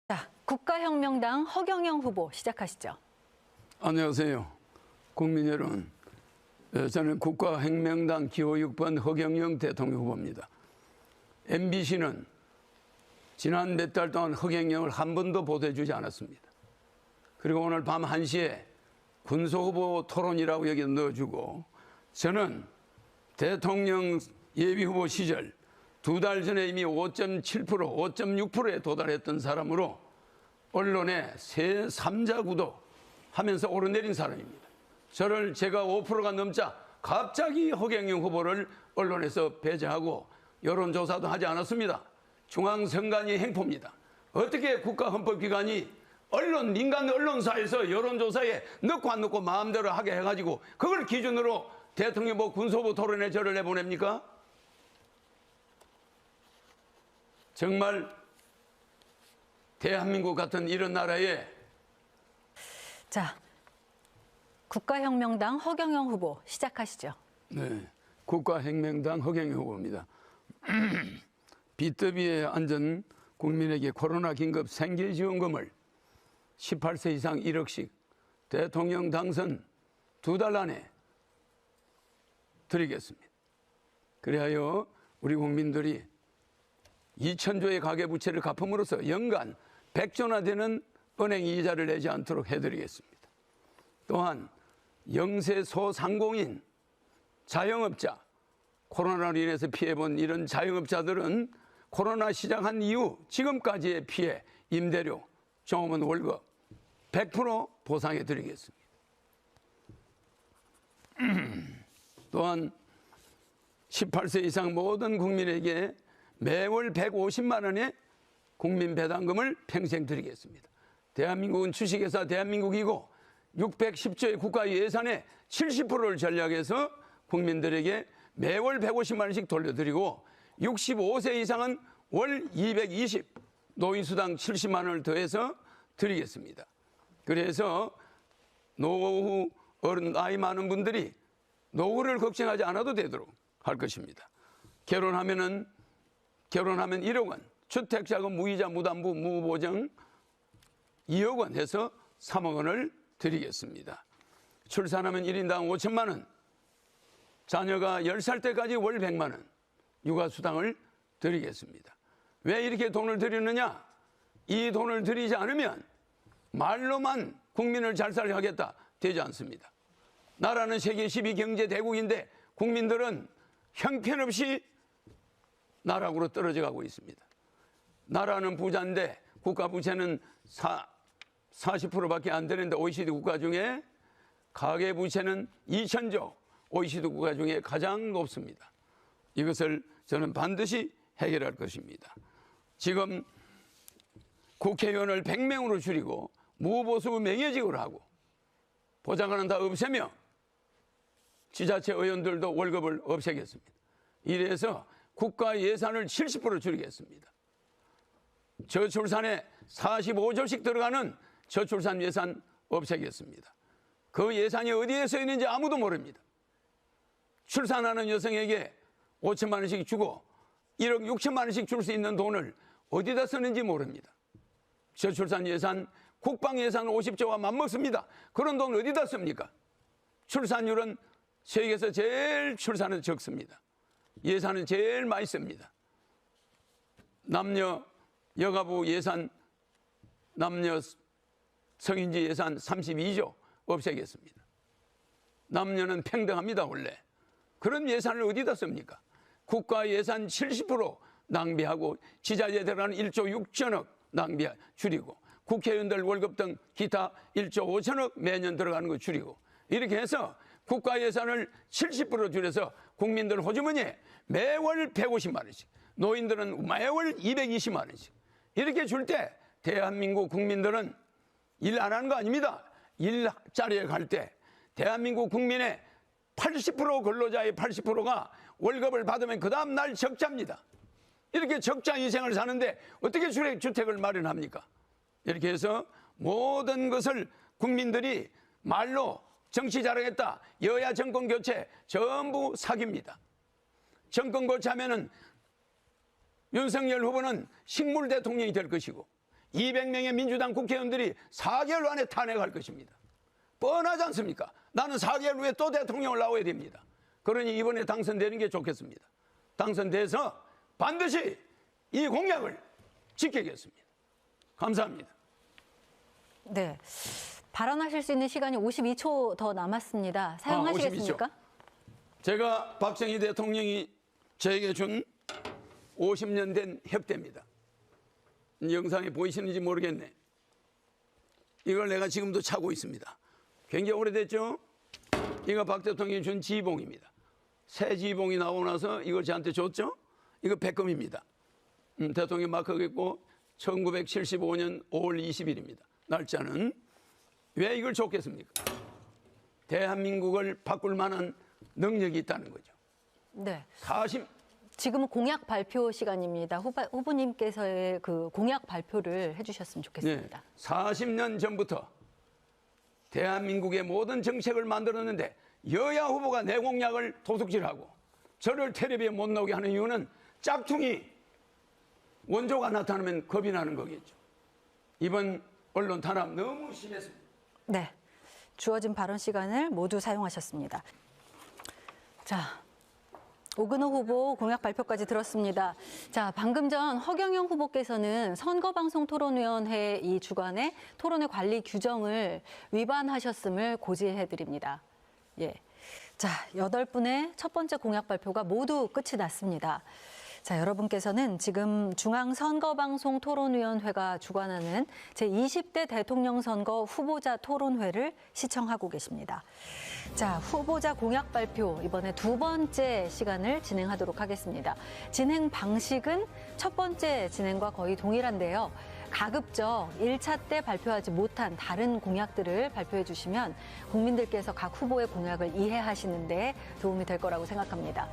자, 국가혁명당 허경영 후보 시작하시죠. 안녕하세요. 국민 여러분. 저는 국가혁명당 기호 6번 허경영 대통령 후보입니다. MBC는 지난 몇 달 동안 허경영을 한 번도 보도해주지 않았습니다. 그리고 오늘 밤 1시에 군소후보 토론이라고 여기 넣어주고, 저는 대통령 예비후보 시절 2달 전에 이미 5.7%, 5.6%에 도달했던 사람으로 언론에 새 3자 구도하면서 오르내린 사람입니다. 저를 제가 5%가 넘자 갑자기 허경영 후보를 언론에서 배제하고 여론조사도 하지 않았습니다. 중앙선관위 행포입니다. 어떻게 국가헌법기관이 민간 언론사에서 여론조사에 넣고 안 넣고 마음대로 하게 해가지고 그걸 기준으로 대통령 군소후보 토론에 저를 내보냅니까? 정말 대한민국 같은 이런 나라에. 자, 국가혁명당 허경영 후보 시작하시죠. 네, 국가혁명당 허경영 후보입니다. 비더비에 앉은 국민에게 코로나 긴급 생계지원금을 18세 이상 1억씩 대통령 당선 2달 안에 드리겠습니다. 그리하여 우리 국민들이 2,000조의 가계부채를 갚음으로써 연간 100조나 되는 은행 이자를 내지 않도록 해드리겠습니다. 또한 영세 소상공인, 자영업자, 코로나로 인해서 피해본 이런 자영업자들은 코로나 시작한 이후 지금까지의 피해, 임대료, 종업원 월급 100% 보상해 드리겠습니다. 또한 18세 이상 모든 국민에게 매월 150만 원의 국민 배당금을 평생 드리겠습니다. 대한민국은 주식회사 대한민국이고 610조의 국가 예산의 70%를 전략해서 국민들에게 매월 150만 원씩 돌려드리고 65세 이상은 월 220, 노인수당 70만 원을 더해서 드리겠습니다. 그래서 노후 나이 많은 분들이 노후를 걱정하지 않아도 되도록 할 것입니다. 결혼하면 1억 원, 주택자금 무이자 무담보 무보정 2억 원 해서 3억 원을 드리겠습니다. 출산하면 1인당 5천만 원, 자녀가 10살 때까지 월 100만 원 육아수당을 드리겠습니다. 왜 이렇게 돈을 드리느냐? 이 돈을 드리지 않으면 말로만 국민을 잘 살게 하겠다 되지 않습니다. 나라는 세계 10위 경제 대국인데 국민들은 형편없이 나락으로 떨어져 가고 있습니다. 나라는 부자인데 국가 부채는 40%밖에 안 되는데 OECD 국가 중에 가계 부채는 2,000조, OECD 국가 중에 가장 높습니다. 이것을 저는 반드시 해결할 것입니다. 지금 국회의원을 100명으로 줄이고 무보수 명예직으로 하고 보좌관은 다 없애며 지자체 의원들도 월급을 없애겠습니다. 이래서 국가 예산을 70% 줄이겠습니다. 저출산에 45조씩 들어가는 저출산 예산 없애겠습니다. 그 예산이 어디에 써 있는지 아무도 모릅니다. 출산하는 여성에게 5천만 원씩 주고 1억 6천만 원씩 줄 수 있는 돈을 어디다 쓰는지 모릅니다. 저출산 예산, 국방 예산 50조와 맞먹습니다. 그런 돈 어디다 씁니까? 출산율은 세계에서 제일 출산은 적습니다. 예산은 제일 많이 씁니다. 남녀 여가부 예산, 남녀 성인지 예산 32조 없애겠습니다. 남녀는 평등합니다, 원래. 그런 예산을 어디다 씁니까? 국가 예산 70% 낭비하고 지자체에 들어가는 1조 6천억 줄이고 국회의원들 월급 등 기타 1조 5천억 매년 들어가는 거 줄이고 이렇게 해서 국가 예산을 70% 줄여서 국민들 호주머니에 매월 150만 원씩, 노인들은 매월 220만 원씩 이렇게 줄 때 대한민국 국민들은 일 안 하는 거 아닙니다. 일자리에 갈 때 대한민국 국민의 80% 근로자의 80%가 월급을 받으면 그 다음 날 적자입니다. 이렇게 적자 인생을 사는데 어떻게 주택을 마련합니까? 이렇게 해서 모든 것을 국민들이 말로 정치 자랑했다, 여야 정권 교체 전부 사기입니다. 정권 교체하면은 윤석열 후보는 식물 대통령이 될 것이고 200명의 민주당 국회의원들이 4개월 안에 탄핵할 것입니다. 뻔하지 않습니까? 나는 4개월 후에 또 대통령을 나와야 됩니다. 그러니 이번에 당선되는 게 좋겠습니다. 당선돼서 반드시 이 공약을 지키겠습니다. 감사합니다. 네. 발언하실 수 있는 시간이 52초 더 남았습니다. 사용하시겠습니까? 52초. 제가 박정희 대통령이 저에게 준 50년 된 협대입니다. 영상에 보이시는지 모르겠네. 이걸 내가 지금도 차고 있습니다. 굉장히 오래됐죠? 이거 박 대통령이 준 지봉입니다. 새 지봉이 나오고 나서 이걸 저한테 줬죠? 이거 백금입니다. 대통령 마크가 있고 1975년 5월 20일입니다. 날짜는. 왜 이걸 줬겠습니까? 대한민국을 바꿀 만한 능력이 있다는 거죠. 네. 40. 지금은 공약 발표 시간입니다. 후보님께서의 그 공약 발표를 해주셨으면 좋겠습니다. 네, 40년 전부터 대한민국의 모든 정책을 만들었는데 여야 후보가 내 공약을 도둑질하고 저를 텔레비에 못 나오게 하는 이유는 짝퉁이 원조가 나타나면 겁이 나는 거겠죠. 이번 언론 탄압 너무 심했습니다. 네. 주어진 발언 시간을 모두 사용하셨습니다. 자, 오근호 후보 공약 발표까지 들었습니다. 자, 방금 전 허경영 후보께서는 선거방송토론위원회 이 주관의 토론회 관리 규정을 위반하셨음을 고지해드립니다. 예. 자, 8분의 첫 번째 공약 발표가 모두 끝이 났습니다. 자, 여러분께서는 지금 중앙선거방송토론위원회가 주관하는 제20대 대통령 선거 후보자 토론회를 시청하고 계십니다. 자, 후보자 공약 발표 이번에 두 번째 시간을 진행하도록 하겠습니다. 진행 방식은 첫 번째 진행과 거의 동일한데요. 가급적 1차 때 발표하지 못한 다른 공약들을 발표해 주시면 국민들께서 각 후보의 공약을 이해하시는 데 도움이 될 거라고 생각합니다.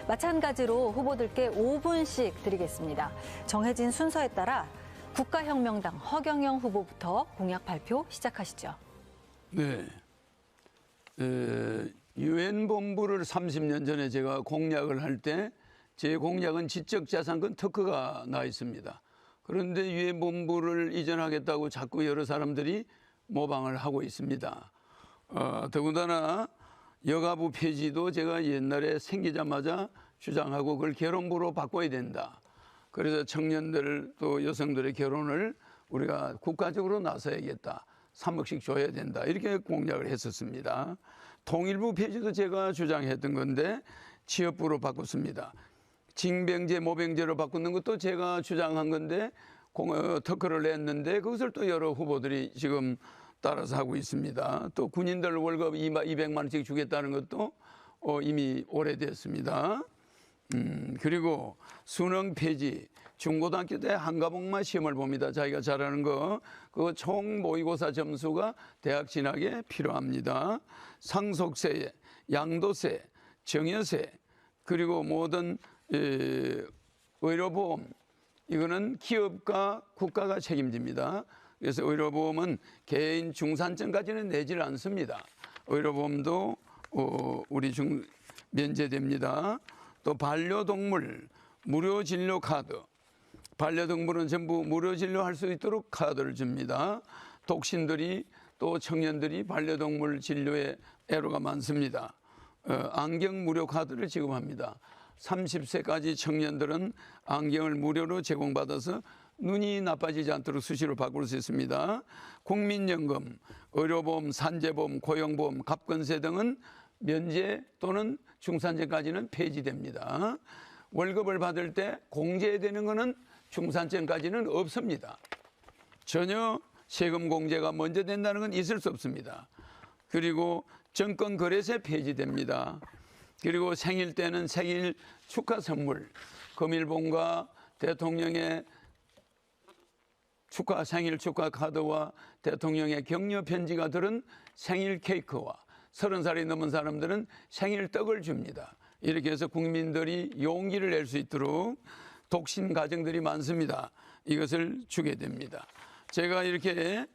마찬가지로 후보들께 5분씩 드리겠습니다. 정해진 순서에 따라 국가혁명당 허경영 후보부터 공약 발표 시작하시죠. 네. 유엔 본부를 30년 전에 제가 공약을 할 때 제 공약은 지적자산권 특허가 나 있습니다. 그런데 유엔 본부를 이전하겠다고 자꾸 여러 사람들이 모방을 하고 있습니다. 더군다나 여가부 폐지도 제가 옛날에 생기자마자 주장하고 그걸 결혼부로 바꿔야 된다. 그래서 청년들 또 여성들의 결혼을 우리가 국가적으로 나서야겠다. 3억씩 줘야 된다. 이렇게 공약을 했었습니다. 통일부 폐지도 제가 주장했던 건데 취업부로 바꿨습니다. 징병제, 모병제로 바꾸는 것도 제가 주장한 건데 특허를 냈는데 그것을 또 여러 후보들이 지금 따라서 하고 있습니다. 또 군인들 월급 200만 원씩 주겠다는 것도 이미 오래됐습니다. 그리고 수능 폐지, 중고등학교 때 한 과목만 시험을 봅니다. 자기가 잘하는 거, 그 총 모의고사 점수가 대학 진학에 필요합니다. 상속세, 양도세, 증여세, 그리고 모든 의료보험, 이거는 기업과 국가가 책임집니다. 그래서 의료보험은 개인 중산층까지는 내질 않습니다. 의료보험도 우리 면제됩니다. 또 반려동물 무료 진료 카드, 반려동물은 전부 무료 진료할 수 있도록 카드를 줍니다. 독신들이 또 청년들이 반려동물 진료에 애로가 많습니다. 안경 무료 카드를 지급합니다. 30세까지 청년들은 안경을 무료로 제공받아서 눈이 나빠지지 않도록 수시로 바꿀 수 있습니다. 국민연금, 의료보험, 산재보험, 고용보험, 갑근세 등은 면제 또는 중산층까지는 폐지됩니다. 월급을 받을 때 공제되는 것은 중산층까지는 없습니다. 전혀 세금 공제가 먼저 된다는 건 있을 수 없습니다. 그리고 정권거래세 폐지됩니다. 그리고 생일 때는 생일 축하 선물, 금일봉과 대통령의 생일 축하 카드와 대통령의 격려 편지가 들은 생일 케이크와 30살이 넘은 사람들은 생일 떡을 줍니다. 이렇게 해서 국민들이 용기를 낼 수 있도록 독신 가정들이 많습니다. 이것을 주게 됩니다. 제가 이렇게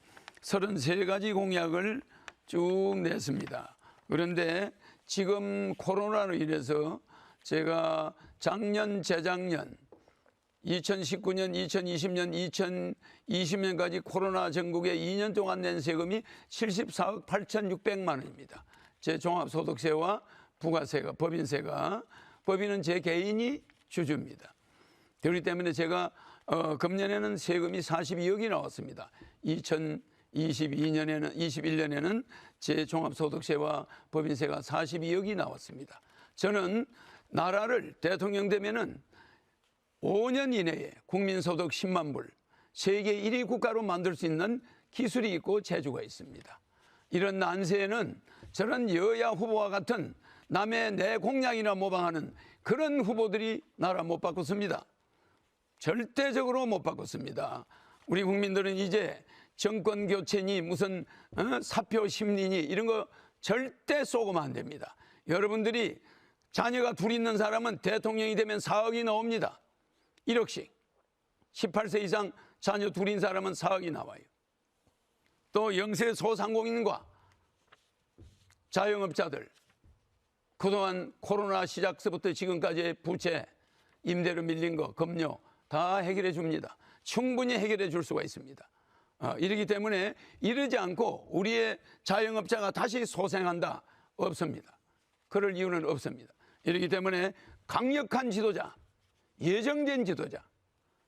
33가지 공약을 쭉 냈습니다. 그런데 지금 코로나로 인해서 제가 작년, 재작년 2019년, 2020년, 2020년까지 코로나 전국에 2년 동안 낸 세금이 74억 8,600만 원입니다. 제 종합소득세와 부가세가, 법인세가, 법인은 제 개인이 주주입니다. 그렇기 때문에 제가 금년에는 세금이 42억이 나왔습니다. 21년에는 제 종합소득세와 법인세가 42억이 나왔습니다. 저는 나라를 대통령 되면은 5년 이내에 국민소득 10만 불, 세계 1위 국가로 만들 수 있는 기술이 있고 재주가 있습니다. 이런 난세에는 저런 여야 후보와 같은 남의 내 공약이나 모방하는 그런 후보들이 나라 못 바꿨습니다. 절대적으로 못 바꿨습니다. 우리 국민들은 이제 정권 교체니 무슨 사표 심리니 이런 거 절대 쏘고만 안 됩니다. 여러분들이 자녀가 둘 있는 사람은 대통령이 되면 4억이 나옵니다. 1억씩. 18세 이상 자녀 둘인 사람은 4억이 나와요. 또 영세 소상공인과 자영업자들, 그동안 코로나 시작서부터 지금까지의 부채, 임대료 밀린 거, 금료 다 해결해 줍니다. 충분히 해결해 줄 수가 있습니다. 이러기 때문에 이러지 않고 우리의 자영업자가 다시 소생한다? 없습니다. 그럴 이유는 없습니다. 이러기 때문에 강력한 지도자, 예정된 지도자,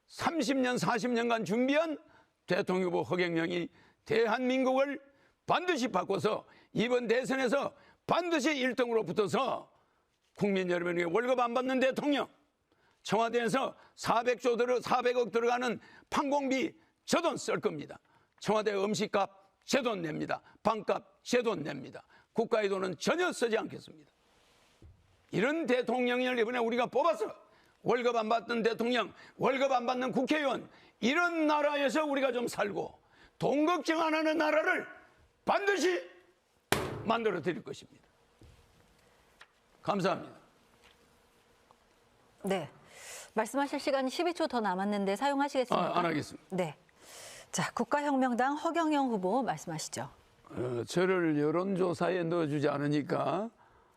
30년, 40년간 준비한 대통령 후보 허경영이 대한민국을 반드시 바꿔서 이번 대선에서 반드시 1등으로 붙어서 국민 여러분에게 월급 안 받는 대통령, 청와대에서 400억 들어가는 판공비 제 돈 쓸 겁니다. 청와대 음식값 제 돈 냅니다. 방값 제 돈 냅니다. 국가의 돈은 전혀 쓰지 않겠습니다. 이런 대통령을 이번에 우리가 뽑아서 월급 안 받는 대통령, 월급 안 받는 국회의원, 이런 나라에서 우리가 좀 살고 돈 걱정 안 하는 나라를 반드시 만들어 드릴 것입니다. 감사합니다. 네. 말씀하실 시간 12초 더 남았는데 사용하시겠습니까? 안 하겠습니다. 네. 자, 국가혁명당 허경영 후보 말씀하시죠. 저를 여론조사에 넣어주지 않으니까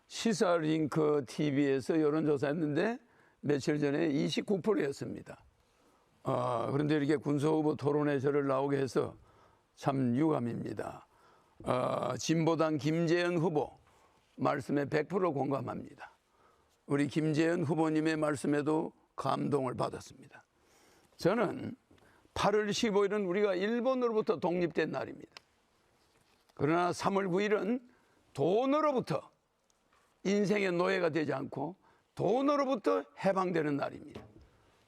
시사링크 TV에서 여론조사했는데 며칠 전에 29%였습니다. 그런데 이렇게 군소후보 토론에 저를 나오게 해서 참 유감입니다. 진보당 김재현 후보 말씀에 100% 공감합니다. 우리 김재현 후보님의 말씀에도 감동을 받았습니다. 저는 8월 15일은 우리가 일본으로부터 독립된 날입니다. 그러나 3월 9일은 돈으로부터 인생의 노예가 되지 않고 돈으로부터 해방되는 날입니다.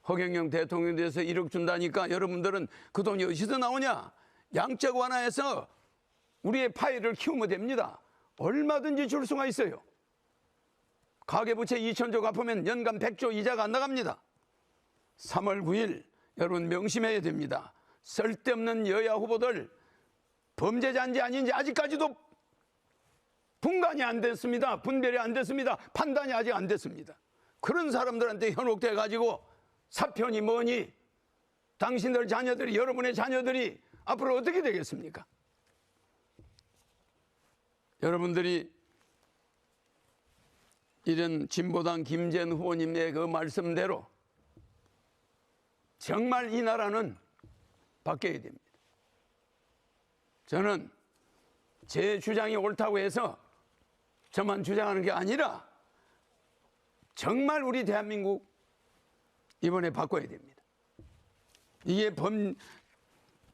허경영 대통령에 대해서 1억 준다니까 여러분들은 그 돈이 어디서 나오냐? 양적 완화해서 우리의 파이를 키우면 됩니다. 얼마든지 줄 수가 있어요. 가계부채 2천조 갚으면 연간 100조 이자가 안 나갑니다. 3월 9일 여러분 명심해야 됩니다. 쓸데없는 여야 후보들 범죄자인지 아닌지 아직까지도 분간이 안 됐습니다. 분별이 안 됐습니다. 판단이 아직 안 됐습니다. 그런 사람들한테 현혹돼 가지고 사표니 뭐니 당신들 자녀들이, 여러분의 자녀들이 앞으로 어떻게 되겠습니까? 여러분들이 이런 진보당 김재현 후보님의 그 말씀대로 정말 이 나라는 바뀌어야 됩니다. 저는 제 주장이 옳다고 해서 저만 주장하는 게 아니라 정말 우리 대한민국 이번에 바꿔야 됩니다. 이게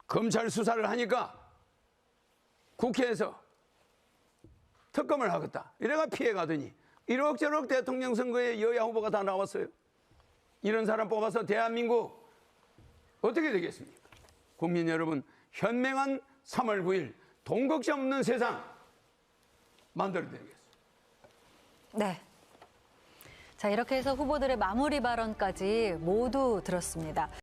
검찰 수사를 하니까 국회에서 특검을 하겠다 이래가 피해가더니 이럭저럭 대통령 선거에 여야 후보가 다 나왔어요. 이런 사람 뽑아서 대한민국 어떻게 되겠습니까? 국민 여러분, 현명한 3월 9일 돈 걱정 없는 세상 만들어드리겠습니다. 네. 자, 이렇게 해서 후보들의 마무리 발언까지 모두 들었습니다.